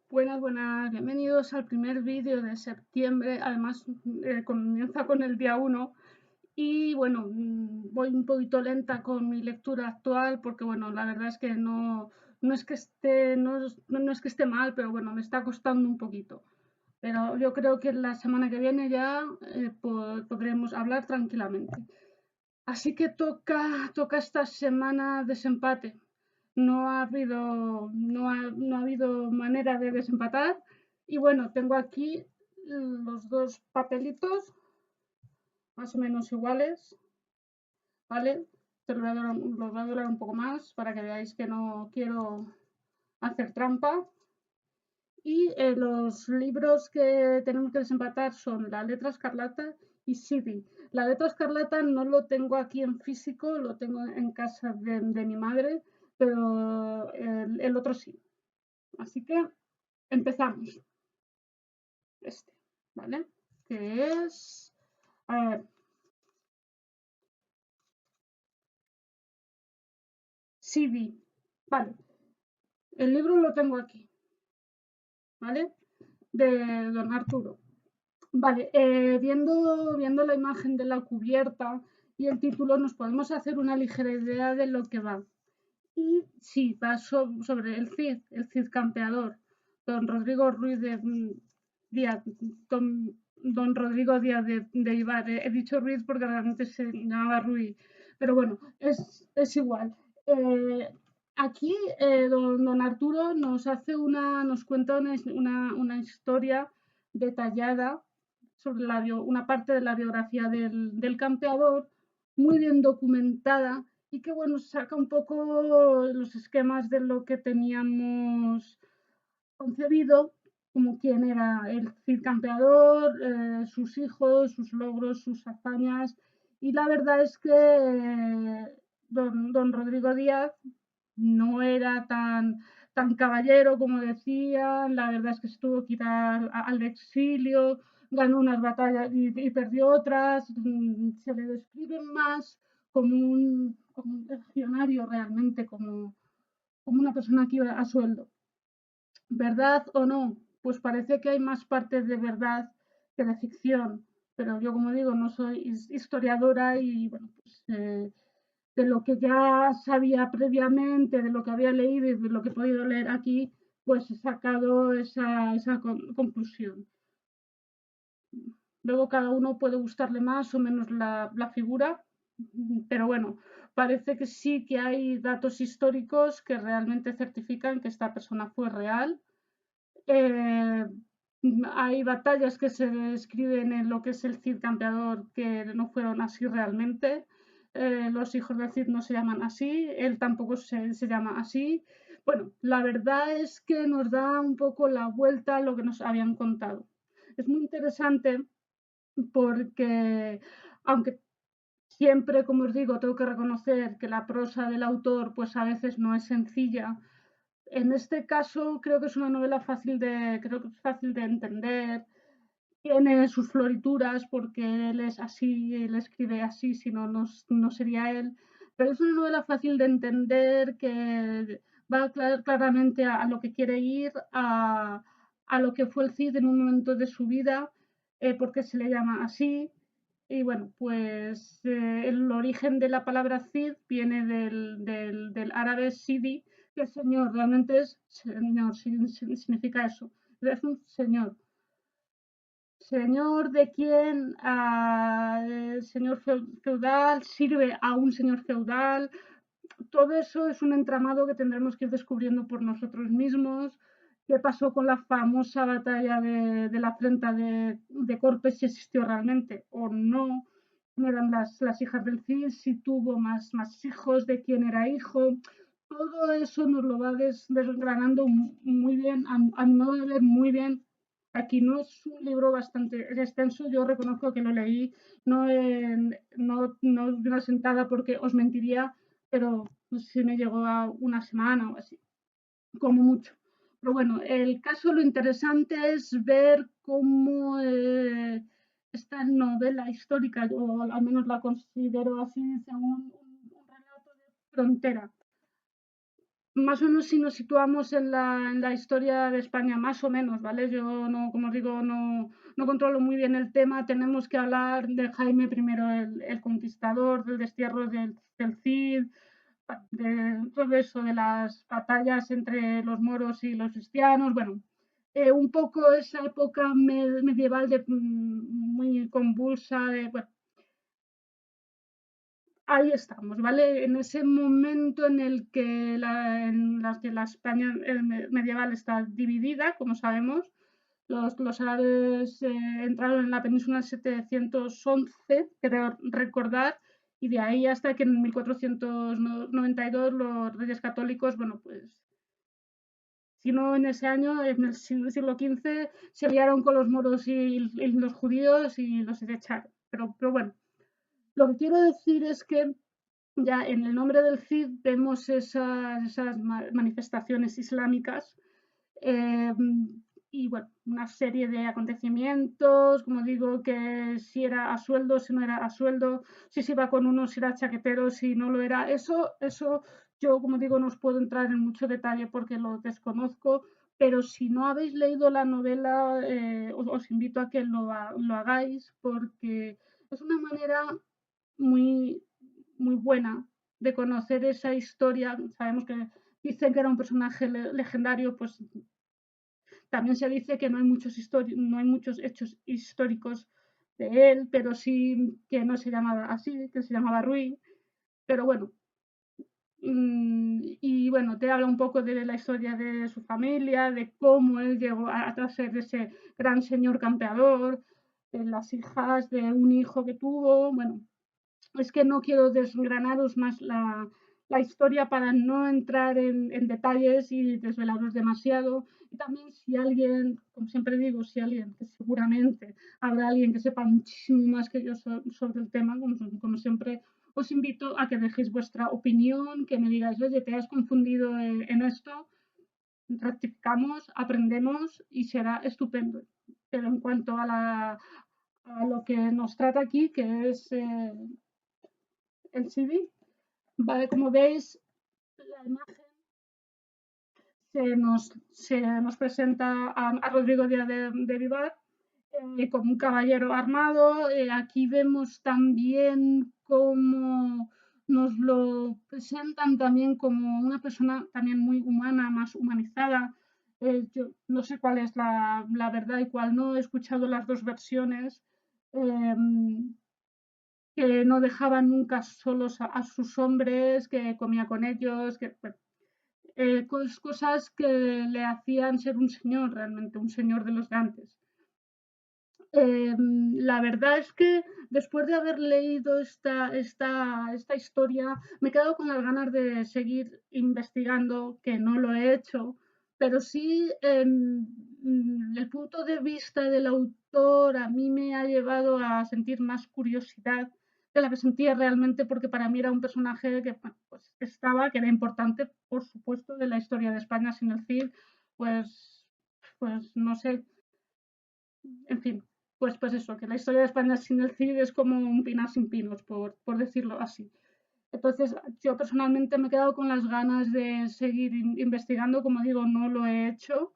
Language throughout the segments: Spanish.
Buenas, buenas, bienvenidos al primer vídeo de septiembre. Además, comienza con el día 1 y bueno, voy un poquito lenta con mi lectura actual porque bueno, la verdad es que no es que no es que esté mal, pero bueno, me está costando un poquito. Pero yo creo que la semana que viene ya podremos hablar tranquilamente. Así que toca esta semana desempate. No ha habido manera de desempatar. Y bueno, tengo aquí los dos papelitos más o menos iguales, ¿vale? Los voy a dorar un poco más para que veáis que no quiero hacer trampa. Y los libros que tenemos que desempatar son La letra escarlata y Sidi. La letra escarlata no lo tengo aquí en físico, lo tengo en casa de mi madre, pero el otro sí. Así que empezamos. Este, ¿vale? Que es... A ver, Sidi. Vale, el libro lo tengo aquí, ¿vale? De Don Arturo. Vale, viendo la imagen de la cubierta y el título nos podemos hacer una ligera idea de lo que va. Y sí, va sobre el Cid campeador, don Rodrigo Ruiz de Díaz, don Rodrigo Díaz de Ibar. He dicho Ruiz porque realmente se llamaba Ruiz, pero bueno, es igual. Eh, Aquí don Arturo nos cuenta una historia detallada sobre una parte de la biografía del campeador, muy bien documentada y que bueno, saca un poco los esquemas de lo que teníamos concebido, como quién era el Cid campeador, sus hijos, sus logros, sus hazañas. Y la verdad es que don Rodrigo Díaz no era tan caballero como decían. La verdad es que se tuvo que ir al exilio, ganó unas batallas y perdió otras. Se le describe más como un legionario realmente, como una persona que iba a sueldo. ¿Verdad o no? Pues parece que hay más partes de verdad que de ficción, pero yo, como digo, no soy historiadora y bueno, pues de lo que ya sabía previamente, de lo que había leído y de lo que he podido leer aquí, pues he sacado esa conclusión. Luego cada uno puede gustarle más o menos la figura, pero bueno, parece que sí que hay datos históricos que realmente certifican que esta persona fue real. eh, Hay batallas que se describen en lo que es el Cid campeador que no fueron así realmente. Los hijos del Cid no se llaman así, él tampoco se llama así. Bueno, la verdad es que nos da un poco la vuelta a lo que nos habían contado. Es muy interesante porque, aunque siempre, como os digo, tengo que reconocer que la prosa del autor pues a veces no es sencilla, en este caso creo que es una novela creo que es fácil de entender, tiene sus florituras porque él es así, él escribe así, si no, no sería él, pero es una novela fácil de entender que va claramente a lo que quiere ir, a lo que fue el Cid en un momento de su vida, porque se le llama así. Y bueno, pues el origen de la palabra Cid viene del árabe Sidi, que es señor, realmente es señor, significa eso, es un señor. Señor de quien el señor feudal sirve a un señor feudal. Todo eso es un entramado que tendremos que ir descubriendo por nosotros mismos. ¿Qué pasó con la famosa batalla de la afrenta de Corpes, si existió realmente o no? ¿No eran las hijas del Cid? Si tuvo más hijos, de quién era hijo. Todo eso nos lo va desgranando muy bien, a mi modo de ver, muy bien. Aquí no es un libro bastante extenso, yo reconozco que lo leí no de una sentada porque os mentiría, pero no sé si me llegó a una semana o así, como mucho. Pero bueno, el caso, lo interesante es ver cómo esta novela histórica, o al menos la considero así, según un relato de frontera. más o menos si nos situamos en la historia de España, más o menos, ¿vale? Yo no, como os digo, no controlo muy bien el tema. Tenemos que hablar de Jaime I el Conquistador, del destierro del Cid, de todo eso, de las batallas entre los moros y los cristianos. Bueno, un poco esa época medieval muy convulsa, bueno, ahí estamos, ¿vale? En ese momento en el que la España medieval está dividida, como sabemos, los árabes entraron en la península en 711, creo recordar, y de ahí hasta que en 1492 los reyes católicos, bueno, pues si no en ese año, en el siglo XV, se aliaron con los moros y los judíos y los echaron. Pero bueno, lo que quiero decir es que ya en el nombre del Cid vemos esas manifestaciones islámicas eh, y bueno, una serie de acontecimientos, como digo, que si era a sueldo, si no era a sueldo, si se iba con uno, si era chaquetero, si no lo era. Eso yo, como digo, no os puedo entrar en mucho detalle porque lo desconozco, pero si no habéis leído la novela, os invito a que lo hagáis porque es una manera muy, muy buena de conocer esa historia. Sabemos que dicen que era un personaje legendario, pues también se dice que no hay muchos hechos históricos de él, pero sí que no se llamaba así, que se llamaba Rui. Pero bueno, y bueno, te habla un poco de la historia de su familia, de cómo él llegó a ser ese gran señor campeador, de las hijas, de un hijo que tuvo. Bueno, es que no quiero desgranaros más la historia para no entrar en detalles y desvelaros demasiado. Y también si alguien, como siempre digo, si alguien, que seguramente habrá alguien que sepa muchísimo más que yo sobre el tema, como siempre, os invito a que dejéis vuestra opinión, que me digáis, oye, te has confundido en esto, rectificamos, aprendemos y será estupendo. Pero en cuanto a lo que nos trata aquí, que es el CD, vale, como veis, la imagen se nos presenta a Rodrigo Díaz de Vivar como un caballero armado. Aquí vemos también cómo nos lo presentan también como una persona también muy humana, más humanizada. Yo no sé cuál es la verdad y cuál no, he escuchado las dos versiones. Eh, que no dejaba nunca solos a sus hombres, que comía con ellos, que bueno, cosas que le hacían ser un señor, realmente, un señor de los de antes. La verdad es que después de haber leído esta historia, me he quedado con las ganas de seguir investigando, que no lo he hecho, pero sí el punto de vista del autor a mí me ha llevado a sentir más curiosidad de la que sentía realmente, porque para mí era un personaje que bueno, pues que era importante, por supuesto, de la historia de España. Sin el Cid, pues no sé, en fin, pues eso, que la historia de España sin el Cid es como un pinar sin pinos, por decirlo así. Entonces, yo personalmente me he quedado con las ganas de seguir investigando, como digo, no lo he hecho.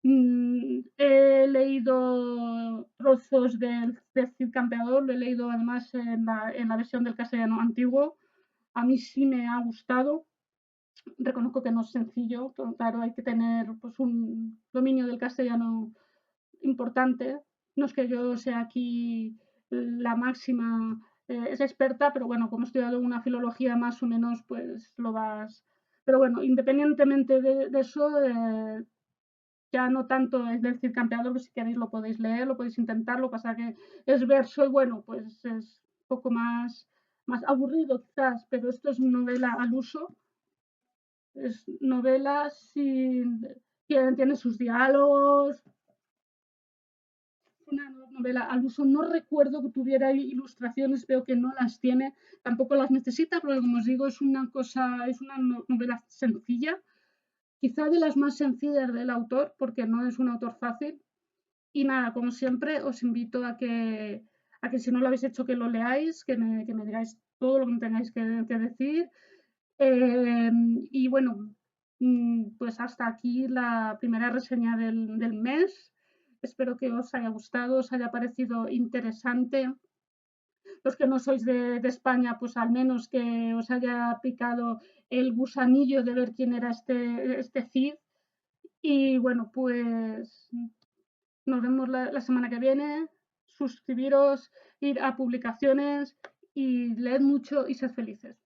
He leído trozos del Cid Campeador, lo he leído además en la versión del castellano antiguo. A mí sí me ha gustado. Reconozco que no es sencillo, claro, hay que tener pues, un dominio del castellano importante. No es que yo sea aquí la máxima es experta, pero bueno, como he estudiado una filología más o menos, pues lo vas. Pero bueno, independientemente de eso, ya no tanto es del Cid Campeador, que si queréis lo podéis leer, lo podéis intentar, lo que pasa que es verso y bueno, pues es un poco más aburrido quizás, pero esto es novela al uso, es novela sin, tiene sus diálogos, una novela al uso. No recuerdo que tuviera ilustraciones, veo que no las tiene, tampoco las necesita, porque como os digo, es una novela sencilla, quizá de las más sencillas del autor, porque no es un autor fácil. Y nada, como siempre, os invito a que si no lo habéis hecho, que lo leáis, que me digáis todo lo que me tengáis que decir. Y bueno, Pues hasta aquí la primera reseña del mes. Espero que os haya gustado, os haya parecido interesante. Los que no sois de España, pues al menos que os haya picado el gusanillo de ver quién era este Cid. Y bueno, pues nos vemos la semana que viene. Suscribiros, ir a publicaciones y leed mucho y sed felices.